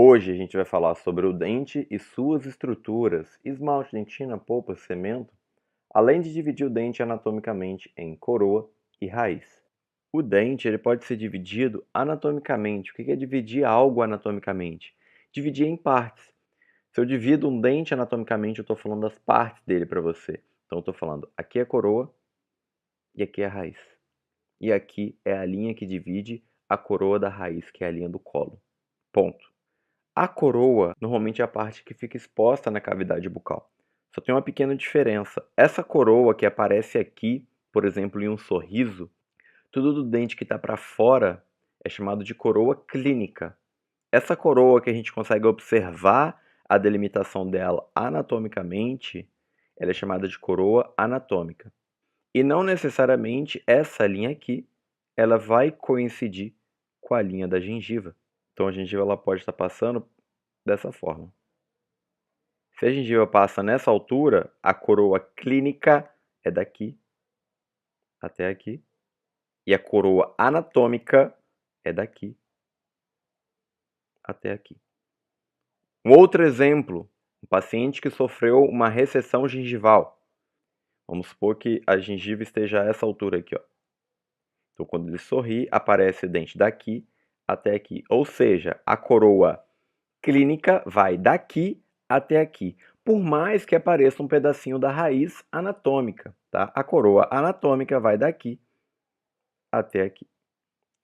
Hoje a gente vai falar sobre o dente e suas estruturas, esmalte, dentina, polpa, cemento, além de dividir o dente anatomicamente em coroa e raiz. O dente ele pode ser dividido anatomicamente. O que é dividir algo anatomicamente? Dividir em partes. Se eu divido um dente anatomicamente, eu estou falando das partes dele para você. Então eu estou falando, aqui é a coroa e aqui é a raiz. E aqui é a linha que divide a coroa da raiz, que é a linha do colo. Ponto. A coroa normalmente é a parte que fica exposta na cavidade bucal. Só tem uma pequena diferença. Essa coroa que aparece aqui, por exemplo, em um sorriso, tudo do dente que está para fora é chamado de coroa clínica. Essa coroa que a gente consegue observar a delimitação dela anatomicamente, ela é chamada de coroa anatômica. E não necessariamente essa linha aqui, ela vai coincidir com a linha da gengiva. Então a gengiva ela pode estar passando dessa forma. Se a gengiva passa nessa altura, a coroa clínica é daqui até aqui. E a coroa anatômica é daqui até aqui. Um outro exemplo, um paciente que sofreu uma recessão gengival. Vamos supor que a gengiva esteja a essa altura aqui, ó. Então, quando ele sorri, aparece o dente daqui até aqui. Ou seja, a coroa clínica vai daqui até aqui, por mais que apareça um pedacinho da raiz anatômica, tá? A coroa anatômica vai daqui até aqui.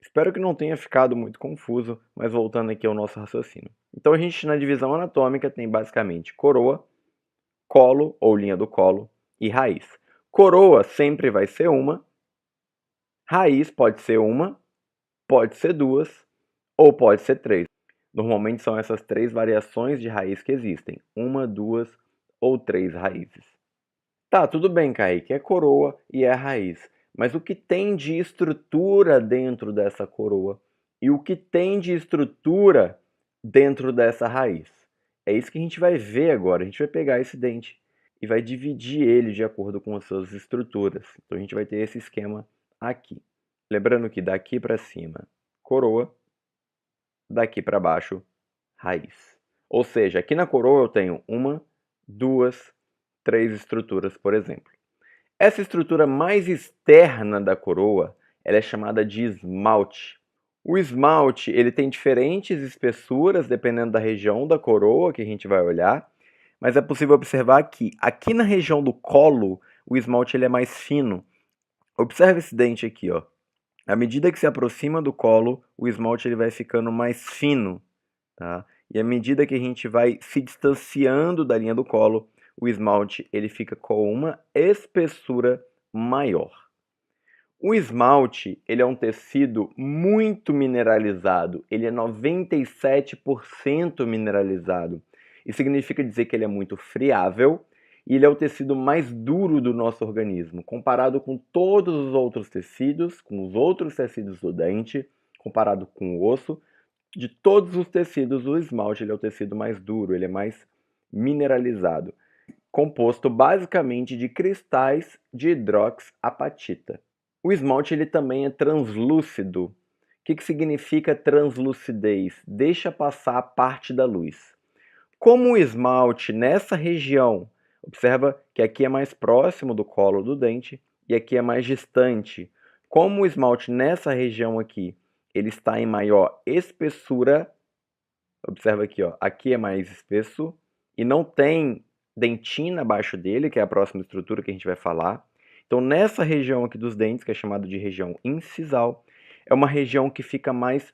Espero que não tenha ficado muito confuso, mas voltando aqui ao nosso raciocínio. Então a gente na divisão anatômica tem basicamente coroa, colo ou linha do colo e raiz. Coroa sempre vai ser uma, raiz pode ser uma, pode ser duas ou pode ser três. Normalmente são essas três variações de raiz que existem. Uma, duas ou três raízes. Tá, tudo bem, Kaique, é coroa e é raiz. Mas o que tem de estrutura dentro dessa coroa? E o que tem de estrutura dentro dessa raiz? É isso que a gente vai ver agora. A gente vai pegar esse dente e vai dividir ele de acordo com as suas estruturas. Então a gente vai ter esse esquema aqui. Lembrando que daqui para cima, coroa, daqui para baixo, raiz. Ou seja, aqui na coroa eu tenho uma, duas, três estruturas, por exemplo. Essa estrutura mais externa da coroa, ela é chamada de esmalte. O esmalte, ele tem diferentes espessuras dependendo da região da coroa que a gente vai olhar, mas é possível observar que aqui na região do colo, o esmalte ele é mais fino. Observe esse dente aqui, ó. À medida que se aproxima do colo, o esmalte ele vai ficando mais fino, tá? E à medida que a gente vai se distanciando da linha do colo, o esmalte ele fica com uma espessura maior. O esmalte ele é um tecido muito mineralizado, ele é 97% mineralizado. Isso significa dizer que ele é muito friável e ele é o tecido mais duro do nosso organismo, comparado com todos os outros tecidos, com os outros tecidos do dente, comparado com o osso. De todos os tecidos, o esmalte ele é o tecido mais duro, ele é mais mineralizado, composto basicamente de cristais de hidroxiapatita. O esmalte ele também é translúcido. O que significa translucidez? Deixa passar parte da luz. Como o esmalte nessa região, observa que aqui é mais próximo do colo do dente e aqui é mais distante. Como o esmalte nessa região aqui, ele está em maior espessura, observa aqui, ó, aqui é mais espesso e não tem dentina abaixo dele, que é a próxima estrutura que a gente vai falar. Então, nessa região aqui dos dentes, que é chamada de região incisal, é uma região que fica mais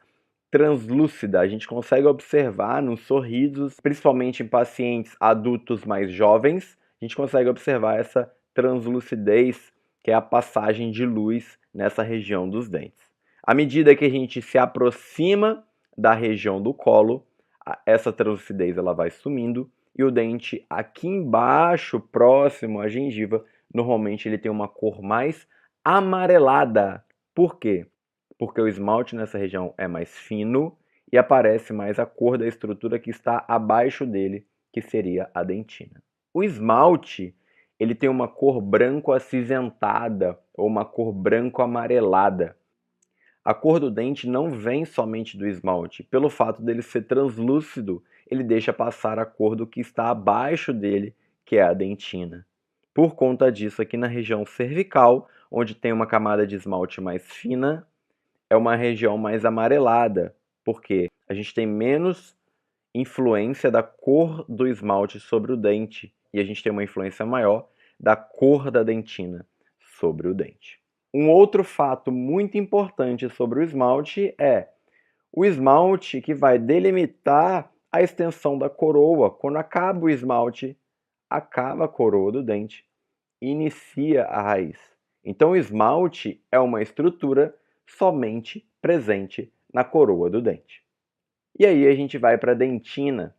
translúcida. A gente consegue observar nos sorrisos, principalmente em pacientes adultos mais jovens, a gente consegue observar essa translucidez, que é a passagem de luz nessa região dos dentes. À medida que a gente se aproxima da região do colo, essa translucidez ela vai sumindo e o dente aqui embaixo, próximo à gengiva, normalmente ele tem uma cor mais amarelada. Por quê? Porque o esmalte nessa região é mais fino e aparece mais a cor da estrutura que está abaixo dele, que seria a dentina. O esmalte, ele tem uma cor branco acinzentada ou uma cor branco amarelada. A cor do dente não vem somente do esmalte. Pelo fato dele ser translúcido, ele deixa passar a cor do que está abaixo dele, que é a dentina. Por conta disso, aqui na região cervical, onde tem uma camada de esmalte mais fina, é uma região mais amarelada, porque a gente tem menos influência da cor do esmalte sobre o dente e a gente tem uma influência maior da cor da dentina sobre o dente. Um outro fato muito importante sobre o esmalte é o esmalte que vai delimitar a extensão da coroa. Quando acaba o esmalte, acaba a coroa do dente, inicia a raiz. Então o esmalte é uma estrutura somente presente na coroa do dente. E aí a gente vai para a dentina.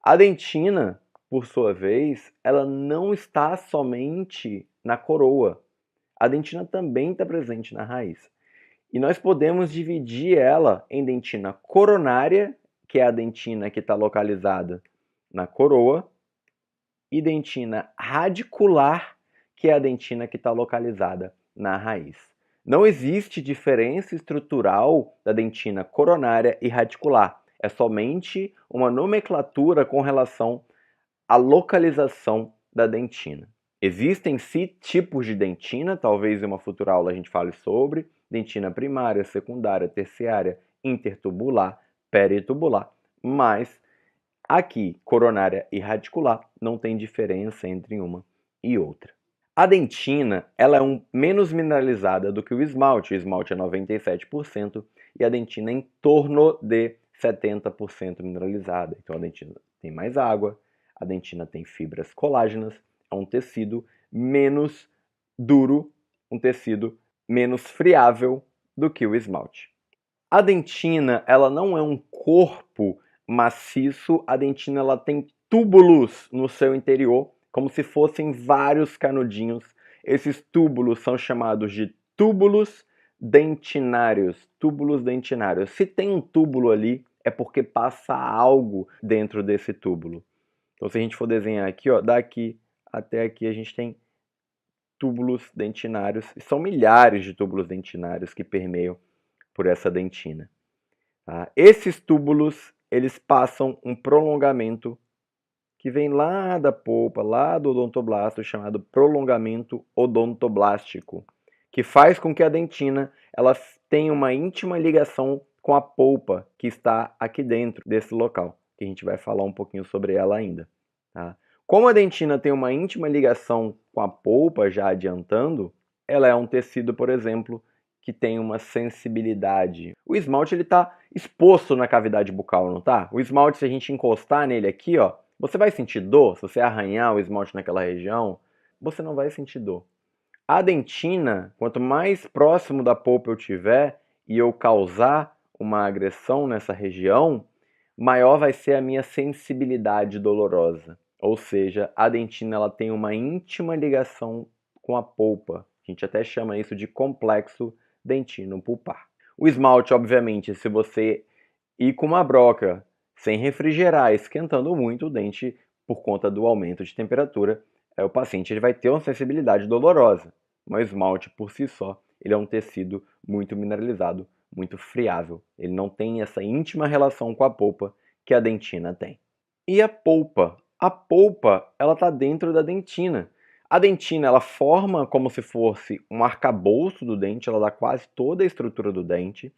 A dentina, por sua vez, ela não está somente na coroa. A dentina também está presente na raiz. E nós podemos dividir ela em dentina coronária, que é a dentina que está localizada na coroa, e dentina radicular, que é a dentina que está localizada na raiz. Não existe diferença estrutural da dentina coronária e radicular. É somente uma nomenclatura com relação à localização da dentina. Existem sim tipos de dentina, talvez em uma futura aula a gente fale sobre dentina primária, secundária, terciária, intertubular, peritubular, mas aqui, coronária e radicular, não tem diferença entre uma e outra. A dentina ela é menos mineralizada do que o esmalte é 97% e a dentina é em torno de 70% mineralizada. Então a dentina tem mais água, a dentina tem fibras colágenas, é um tecido menos duro, um tecido menos friável do que o esmalte. A dentina ela não é um corpo maciço, a dentina ela tem túbulos no seu interior, como se fossem vários canudinhos. Esses túbulos são chamados de túbulos dentinários. Túbulos dentinários. Se tem um túbulo ali, é porque passa algo dentro desse túbulo. Então, se a gente for desenhar aqui, ó, daqui até aqui, a gente tem túbulos dentinários. E são milhares de túbulos dentinários que permeiam por essa dentina. Tá? Esses túbulos eles passam um prolongamento que vem lá da polpa, lá do odontoblasto, chamado prolongamento odontoblástico, que faz com que a dentina ela tenha uma íntima ligação com a polpa que está aqui dentro desse local, que a gente vai falar um pouquinho sobre ela ainda. Tá? Como a dentina tem uma íntima ligação com a polpa, já adiantando, ela é um tecido, por exemplo, que tem uma sensibilidade. O esmalte ele está exposto na cavidade bucal, não tá? O esmalte, se a gente encostar nele aqui, ó, você vai sentir dor? Se você arranhar o esmalte naquela região, você não vai sentir dor. A dentina, quanto mais próximo da polpa eu tiver e eu causar uma agressão nessa região, maior vai ser a minha sensibilidade dolorosa. Ou seja, a dentina ela tem uma íntima ligação com a polpa. A gente até chama isso de complexo dentino-pulpar. O esmalte, obviamente, se você ir com uma broca sem refrigerar, esquentando muito o dente por conta do aumento de temperatura, o paciente ele vai ter uma sensibilidade dolorosa. Mas o esmalte, por si só, ele é um tecido muito mineralizado, muito friável. Ele não tem essa íntima relação com a polpa que a dentina tem. E a polpa? A polpa, ela está dentro da dentina. A dentina, ela forma como se fosse um arcabouço do dente, ela dá quase toda a estrutura do dente.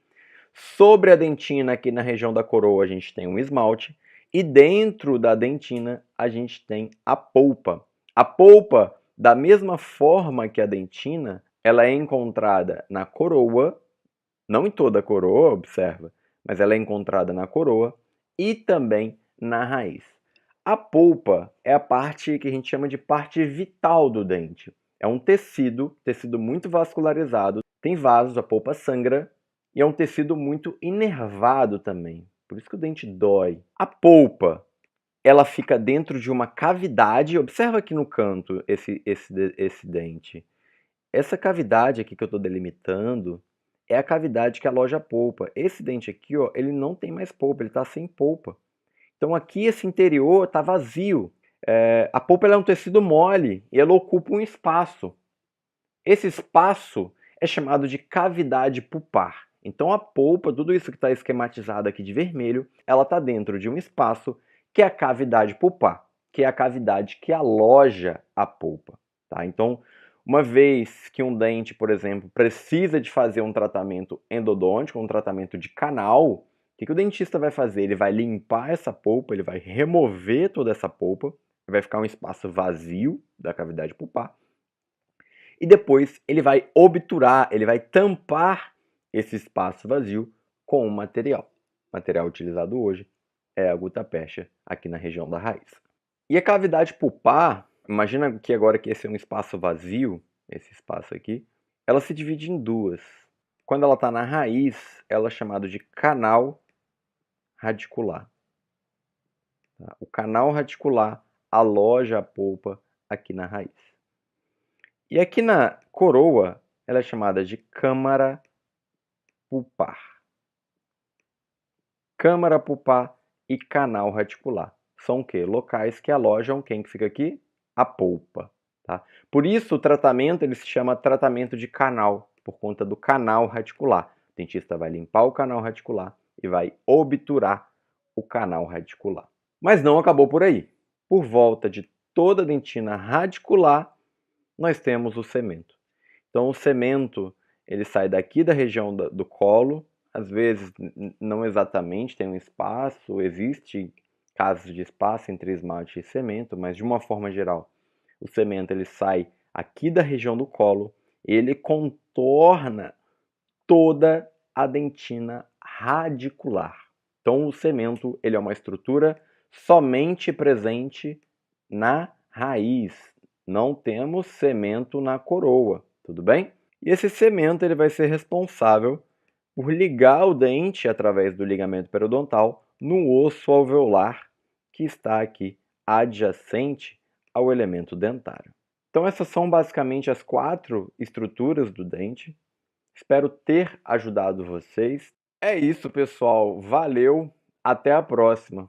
Sobre a dentina, aqui na região da coroa, a gente tem um esmalte. E dentro da dentina, a gente tem a polpa. A polpa, da mesma forma que a dentina, ela é encontrada na coroa, não em toda a coroa, observa, mas ela é encontrada na coroa e também na raiz. A polpa é a parte que a gente chama de parte vital do dente. É um tecido muito vascularizado, tem vasos, a polpa sangra, e é um tecido muito inervado também. Por isso que o dente dói. A polpa, ela fica dentro de uma cavidade. Observa aqui no canto esse dente. Essa cavidade aqui que eu estou delimitando é a cavidade que aloja a polpa. Esse dente aqui, ó, ele não tem mais polpa, ele está sem polpa. Então aqui esse interior está vazio. A polpa é um tecido mole e ela ocupa um espaço. Esse espaço é chamado de cavidade pulpar. Então a polpa, tudo isso que está esquematizado aqui de vermelho, ela está dentro de um espaço que é a cavidade pulpar, que é a cavidade que aloja a polpa. Tá? Então, uma vez que um dente, por exemplo, precisa de fazer um tratamento endodôntico, um tratamento de canal, o que o dentista vai fazer? Ele vai limpar essa polpa, ele vai remover toda essa polpa, vai ficar um espaço vazio da cavidade pulpar, e depois ele vai obturar, ele vai tampar esse espaço vazio com um material. O material utilizado hoje é a gutta-percha aqui na região da raiz. E a cavidade pulpar, imagina que agora que esse é um espaço vazio, esse espaço aqui, ela se divide em duas. Quando ela está na raiz, ela é chamada de canal radicular. Tá? O canal radicular aloja a polpa aqui na raiz. E aqui na coroa, ela é chamada de câmara pulpar. Câmara pulpar e canal radicular. São o quê? Locais que alojam quem que fica aqui? A polpa. Tá? Por isso o tratamento ele se chama tratamento de canal, por conta do canal radicular. O dentista vai limpar o canal radicular e vai obturar o canal radicular. Mas não acabou por aí. Por volta de toda a dentina radicular, nós temos o cemento. Então o cemento ele sai daqui da região do colo, às vezes não exatamente tem um espaço, existe casos de espaço entre esmalte e cemento, mas de uma forma geral, o cemento ele sai aqui da região do colo, ele contorna toda a dentina radicular. Então o cemento ele é uma estrutura somente presente na raiz. Não temos cemento na coroa, tudo bem? E esse cemento ele vai ser responsável por ligar o dente através do ligamento periodontal no osso alveolar que está aqui adjacente ao elemento dentário. Então essas são basicamente as 4 estruturas do dente. Espero ter ajudado vocês. É isso, pessoal. Valeu. Até a próxima.